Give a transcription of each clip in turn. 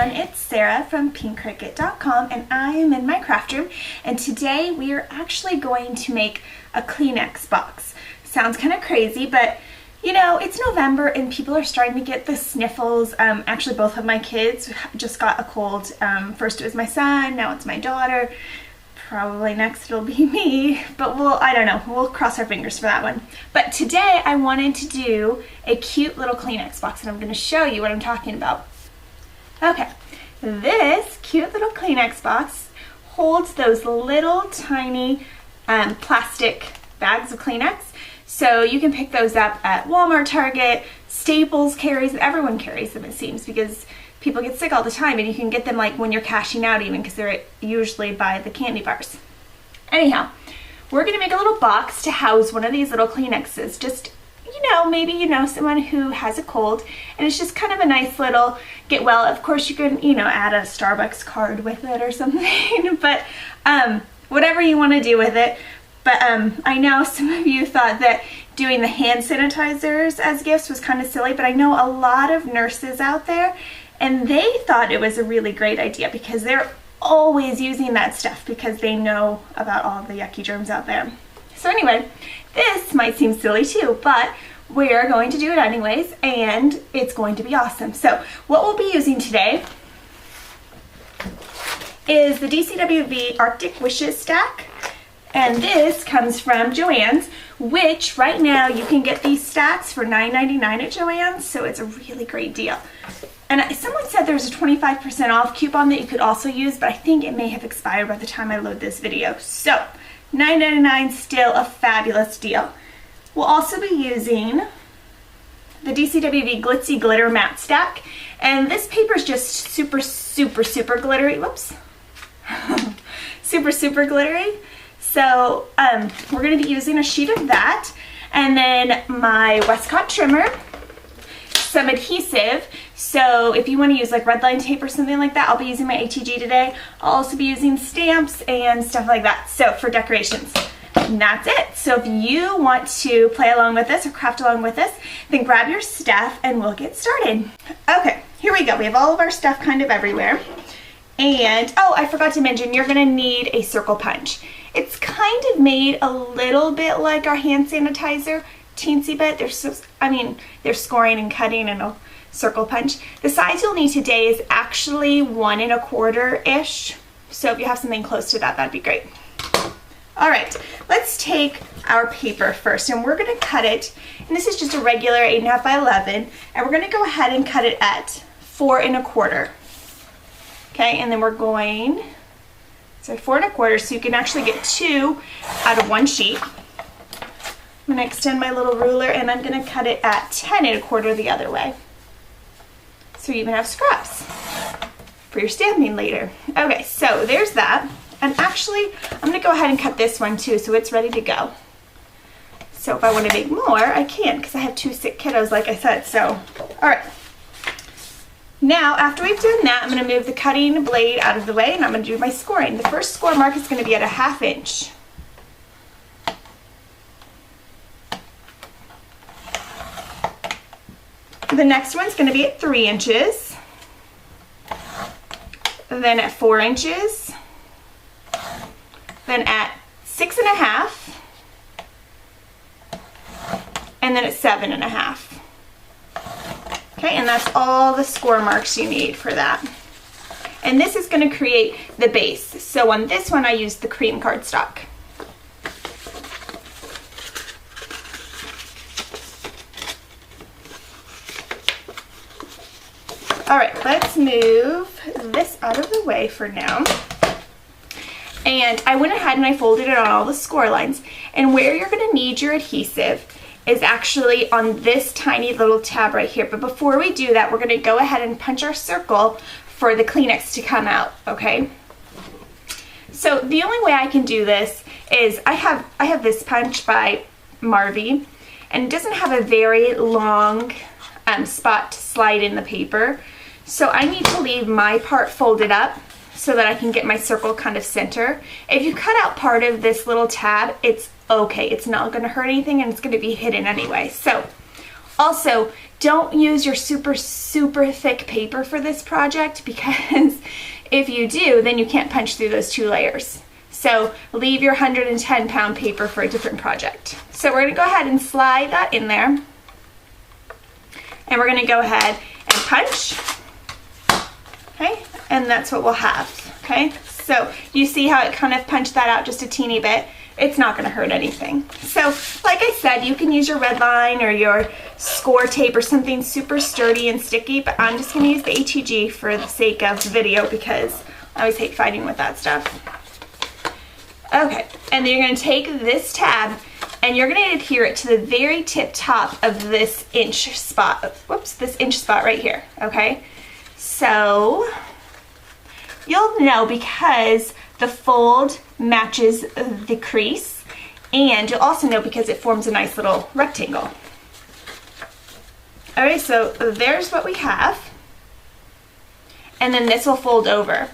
everyone, it's Sarah from pinkcricket.com and I am in my craft room, and today we are actually going to make a Kleenex box. Sounds kind of crazy, but you know, it's November and people are starting to get the sniffles. Actually both of my kids just got a cold. First it was my son, now it's my daughter. Probably next it'll be me, but I don't know, we'll cross our fingers for that one. But today I wanted to do a cute little Kleenex box and I'm going to show you what I'm talking about. Okay, this cute little Kleenex box holds those little tiny plastic bags of Kleenex. So you can pick those up at Walmart, Target, Staples carries them, everyone carries them it seems, because people get sick all the time, and you can get them like when you're cashing out even, because they're usually by the candy bars. Anyhow, we're going to make a little box to house one of these little Kleenexes. Just, you know, maybe you know someone who has a cold, and it's just kind of a nice little get well. Of course you can, you know, add a Starbucks card with it or something, but whatever you want to do with it. But I know some of you thought that doing the hand sanitizers as gifts was kind of silly, but I know a lot of nurses out there and they thought it was a really great idea because they're always using that stuff because they know about all the yucky germs out there. So anyway, this might seem silly too, but we're going to do it anyways, and it's going to be awesome. So what we'll be using today is the DCWV Arctic Wishes stack, and this comes from Joann's, which right now you can get these stacks for $9.99 at Joann's, so it's a really great deal. And someone said there's a 25% off coupon that you could also use, but I think it may have expired by the time I load this video. So $9.99, still a fabulous deal. We'll also be using the DCWV Glitzy Glitter Matte Stack, and this paper is just super glittery. Whoops. super glittery. So we're going to be using a sheet of that, and then my Westcott trimmer, some adhesive. So if you want to use like red line tape or something like that, I'll be using my ATG today. I'll also be using stamps and stuff like that, so for decorations. And that's it. So if you want to play along with this or craft along with this, then grab your stuff and we'll get started. Okay, here we go. We have all of our stuff kind of everywhere. And, oh, I forgot to mention, you're going to need a circle punch. It's kind of made a little bit like our hand sanitizer, teensy bit. They're scoring and cutting and a circle punch. The size you'll need today is actually 1 1/4-ish. So if you have something close to that, that'd be great. All right, let's take our paper first, and we're going to cut it. And this is just a regular 8.5 by 11, and we're going to go ahead and cut it at 4 1/4. Okay, and then we're going, so 4 1/4, so you can actually get 2 out of 1 sheet. I'm going to extend my little ruler, and I'm going to cut it at 10 1/4 the other way. So you even have scraps for your stamping later. Okay, so there's that. And actually, I'm going to go ahead and cut this one too, so it's ready to go. So if I want to make more, I can, because I have 2 sick kiddos, like I said. So, all right. Now, after we've done that, I'm going to move the cutting blade out of the way, and I'm going to do my scoring. The first score mark is going to be at 1/2 inch. The next one's going to be at 3 inches, then at 4 inches, then at 6 1/2, and then at 7 1/2. Okay, and that's all the score marks you need for that. And this is going to create the base. So on this one I used the cream cardstock. Alright, let's move this out of the way for now. And I went ahead and I folded it on all the score lines. And where you're going to need your adhesive is actually on this tiny little tab right here. But before we do that, we're going to go ahead and punch our circle for the Kleenex to come out, okay? So the only way I can do this is I have this punch by Marvy, and it doesn't have a very long spot to slide in the paper. So I need to leave my part folded up so that I can get my circle kind of center. If you cut out part of this little tab, it's okay. It's not going to hurt anything, and it's going to be hidden anyway. So also, don't use your super thick paper for this project, because if you do, then you can't punch through those 2 layers. So leave your 110-pound paper for a different project. So we're going to go ahead and slide that in there. And we're going to go ahead and punch. Okay, and that's what we'll have. Okay, so you see how it kind of punched that out just a teeny bit. It's not going to hurt anything. So like I said, you can use your red line or your score tape or something super sturdy and sticky, but I'm just going to use the HEG for the sake of the video, because I always hate fighting with that stuff. Okay, and then you're going to take this tab and you're going to adhere it to the very tip top of this inch spot. Whoops, this inch spot right here. Okay, so you'll know because the fold matches the crease, and you'll also know because it forms a nice little rectangle. Alright, so there's what we have, and then this will fold over.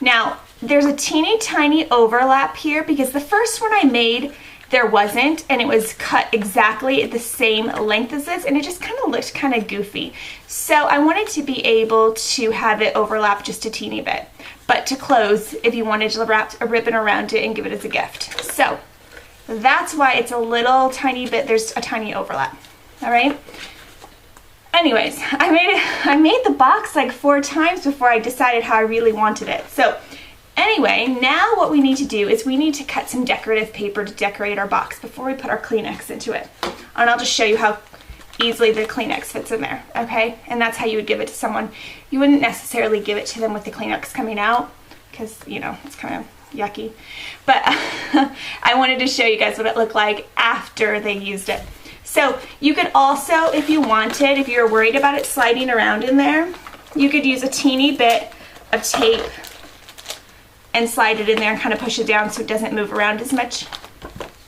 Now, there's a teeny tiny overlap here because the first one I made, there wasn't, and it was cut exactly at the same length as this, and it just kind of looked kind of goofy. So I wanted to be able to have it overlap just a teeny bit, but to close if you wanted to wrap a ribbon around it and give it as a gift. So that's why it's a little tiny bit, there's a tiny overlap. All right. Anyways, I made the box like 4 times before I decided how I really wanted it. So anyway, now what we need to do is we need to cut some decorative paper to decorate our box before we put our Kleenex into it. And I'll just show you how easily the Kleenex fits in there, okay? And that's how you would give it to someone. You wouldn't necessarily give it to them with the Kleenex coming out because, you know, it's kind of yucky. But I wanted to show you guys what it looked like after they used it. So you could also, if you wanted, if you're worried about it sliding around in there, you could use a teeny bit of tape and slide it in there and kind of push it down so it doesn't move around as much.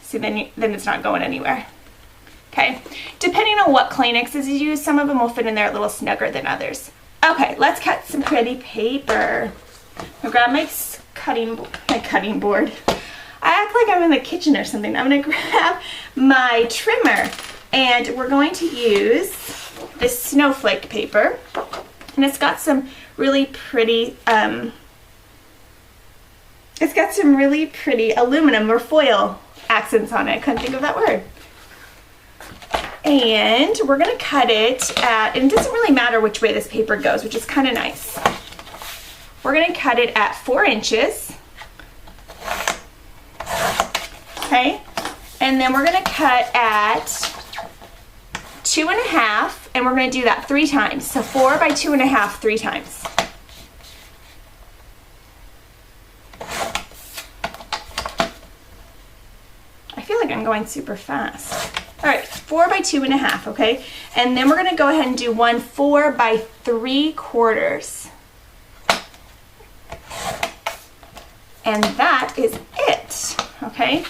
So then it's not going anywhere. Okay, depending on what Kleenexes you use, some of them will fit in there a little snugger than others. Okay, let's cut some pretty paper. I'll grab my cutting board. I act like I'm in the kitchen or something. I'm gonna grab my trimmer, and we're going to use this snowflake paper, and it's got some really pretty aluminum or foil accents on it. I couldn't think of that word. And we're going to cut it at, and it doesn't really matter which way this paper goes, which is kind of nice. We're going to cut it at 4 inches. Okay. And then we're going to cut at 2.5, and we're going to do that 3 times. So 4 by 2.5, 3 times. I feel like I'm going super fast. All right, 4 by 2.5, okay? And then we're gonna go ahead and do one 4 by 3/4. And that is it, okay?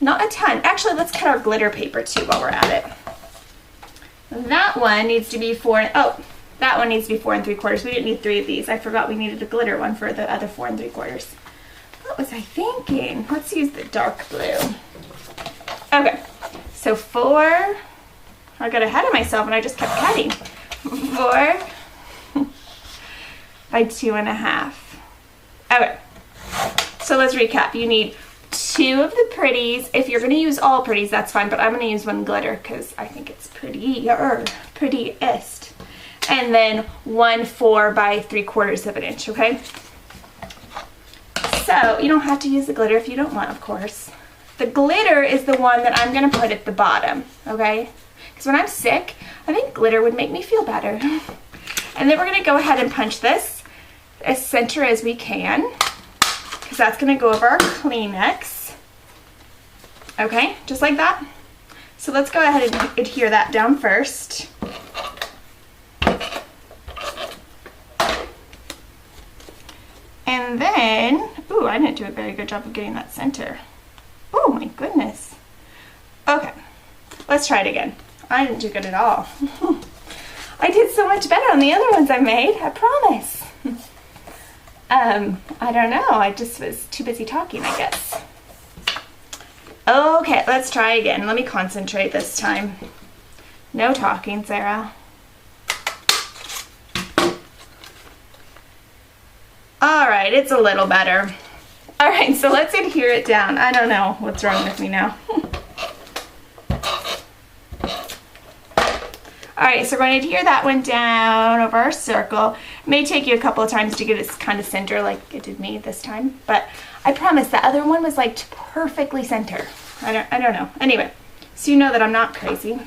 Not a ton. Actually, let's cut our glitter paper too while we're at it. That one needs to be 4, that one needs to be 4 3/4. We didn't need 3 of these. I forgot we needed a glitter one for the other 4 3/4. What was I thinking? Let's use the dark blue. Okay, so 4, I got ahead of myself and I just kept cutting. 4 by 2.5. Okay, so let's recap. You need 2 of the pretties. If you're going to use all pretties, that's fine, but I'm going to use one glitter because I think it's prettiest. And then one 4 by 3/4 of an inch, okay? So you don't have to use the glitter if you don't want, of course. The glitter is the one that I'm going to put at the bottom, okay? Because when I'm sick, I think glitter would make me feel better. And then we're going to go ahead and punch this as center as we can, because that's going to go over our Kleenex. Okay, just like that. So let's go ahead and adhere that down first. And then, ooh, I didn't do a very good job of getting that center. Oh my goodness. Okay, let's try it again. I didn't do good at all. I did so much better on the other ones I made, I promise. I don't know, I just was too busy talking, I guess. Okay, let's try again. Let me concentrate this time. No talking, Sarah. All right, it's a little better. All right, so let's adhere it down. I don't know what's wrong with me now. All right, so we're going to adhere that one down over our circle. It may take you a couple of times to get it kind of center like it did me this time, but I promise the other one was like perfectly center. I don't know. Anyway, so you know that I'm not crazy.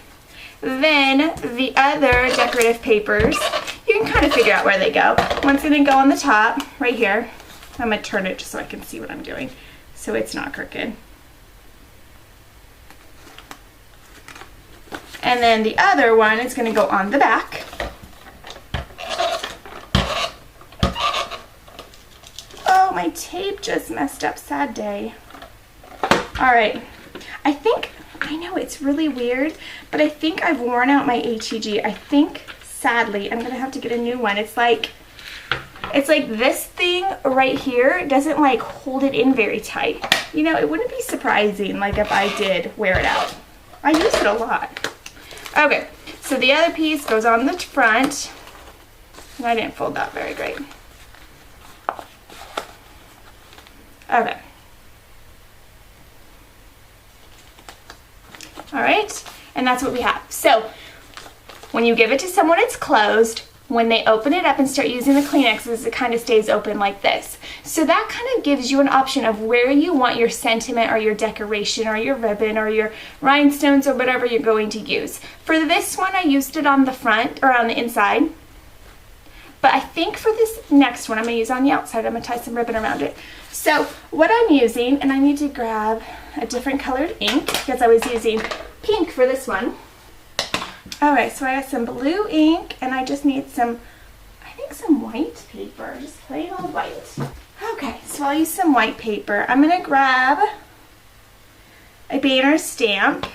Then the other decorative papers, you can kind of figure out where they go. One's going to go on the top right here. I'm going to turn it just so I can see what I'm doing so it's not crooked. And then the other one is going to go on the back. Oh, my tape just messed up. Sad day. All right. I know it's really weird, but I think I've worn out my HEG. I think, sadly, I'm going to have to get a new one. It's like this thing right here doesn't like hold it in very tight. You know, it wouldn't be surprising like if I did wear it out. I use it a lot. Okay, so the other piece goes on the front, and I didn't fold that very great. Okay. All right, and that's what we have. So when you give it to someone it's closed, when they open it up and start using the Kleenexes, it kind of stays open like this. So that kind of gives you an option of where you want your sentiment or your decoration or your ribbon or your rhinestones or whatever you're going to use. For this one, I used it on the front or on the inside. But I think for this next one, I'm going to use it on the outside. I'm going to tie some ribbon around it. So what I'm using, and I need to grab a different colored ink because I was using pink for this one. Alright, so I got some blue ink and I just need some white paper, just plain old white. Okay, so I'll use some white paper. I'm going to grab a banner stamp,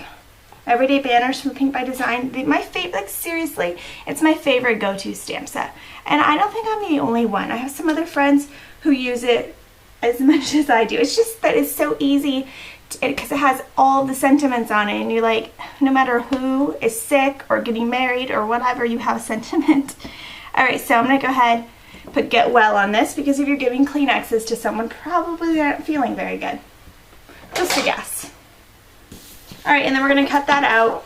Everyday Banners from Pink by Design. My favorite, like seriously, it's my favorite go-to stamp set. And I don't think I'm the only one. I have some other friends who use it as much as I do. It's just that it's so easy because it has all the sentiments on it, and you're like, no matter who is sick or getting married or whatever, you have a sentiment. All right, so I'm gonna go ahead and put get well on this because if you're giving Kleenexes to someone, probably they aren't feeling very good. Just a guess. All right, and then we're gonna cut that out,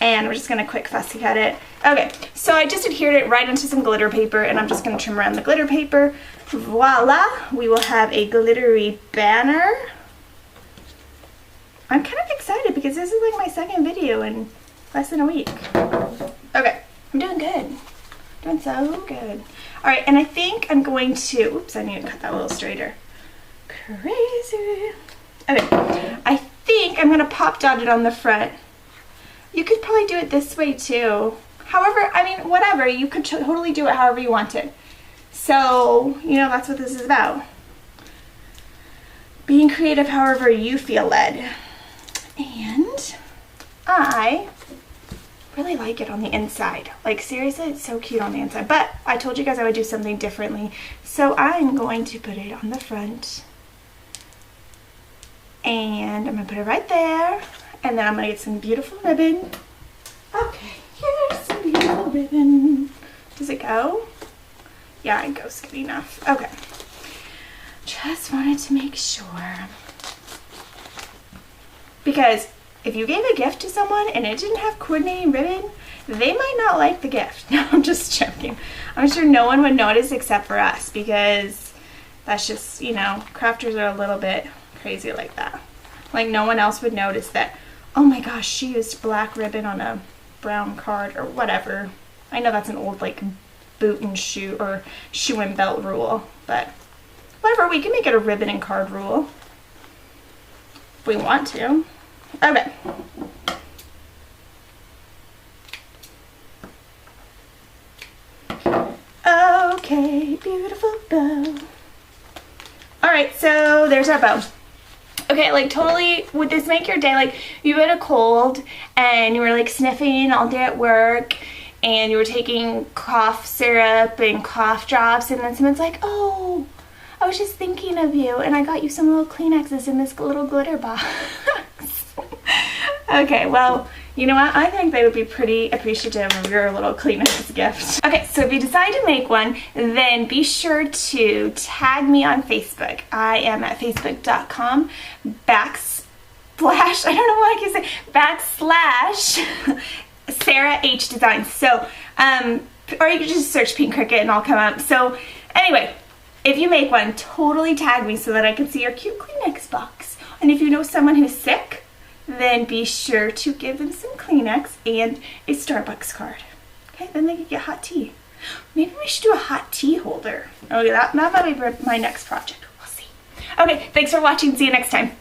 and we're just gonna quick fussy cut it. Okay, so I just adhered it right onto some glitter paper, and I'm just gonna trim around the glitter paper. Voila, we will have a glittery banner. I'm kind of excited because this is like my second video in less than a week. Okay, I'm doing good. Doing so good. All right, and I think I'm going to, oops, I need to cut that a little straighter. Crazy. Okay, I think I'm gonna pop dot it on the front. You could probably do it this way too. However, I mean, whatever, you could totally do it however you wanted. So, you know, that's what this is about. Being creative however you feel led. And I really like it on the inside. Like seriously, it's so cute on the inside. But I told you guys I would do something differently. So I'm going to put it on the front. And I'm going to put it right there. And then I'm going to get some beautiful ribbon. Okay, here's some beautiful ribbon. Does it go? Yeah, it goes good enough. Okay. Just wanted to make sure. Because if you gave a gift to someone and it didn't have coordinating ribbon, they might not like the gift. No, I'm just joking. I'm sure no one would notice except for us because that's just, you know, crafters are a little bit crazy like that. Like no one else would notice that, oh my gosh, she used black ribbon on a brown card or whatever. I know that's an old like boot and shoe or shoe and belt rule, but whatever, we can make it a ribbon and card rule. If we want to. Okay. Okay, beautiful bow. Alright, so there's our bow. Okay, like totally, would this make your day? Like you had a cold and you were like sniffing all day at work and you were taking cough syrup and cough drops and then someone's like, oh, I was just thinking of you and I got you some little Kleenexes in this little glitter box. Okay, well, you know what? I think they would be pretty appreciative of your little Kleenex gift. Okay, so if you decide to make one, then be sure to tag me on Facebook. I am at facebook.com I don't know what I can say, / Sarah H Designs. So, or you can just search Pink Cricket and I'll come up. So, anyway, if you make one, totally tag me so that I can see your cute Kleenex box. And if you know someone who's sick, then be sure to give them some Kleenex and a Starbucks card. Okay, then they can get hot tea. Maybe we should do a hot tea holder. Okay, that might be my next project. We'll see. Okay, thanks for watching. See you next time.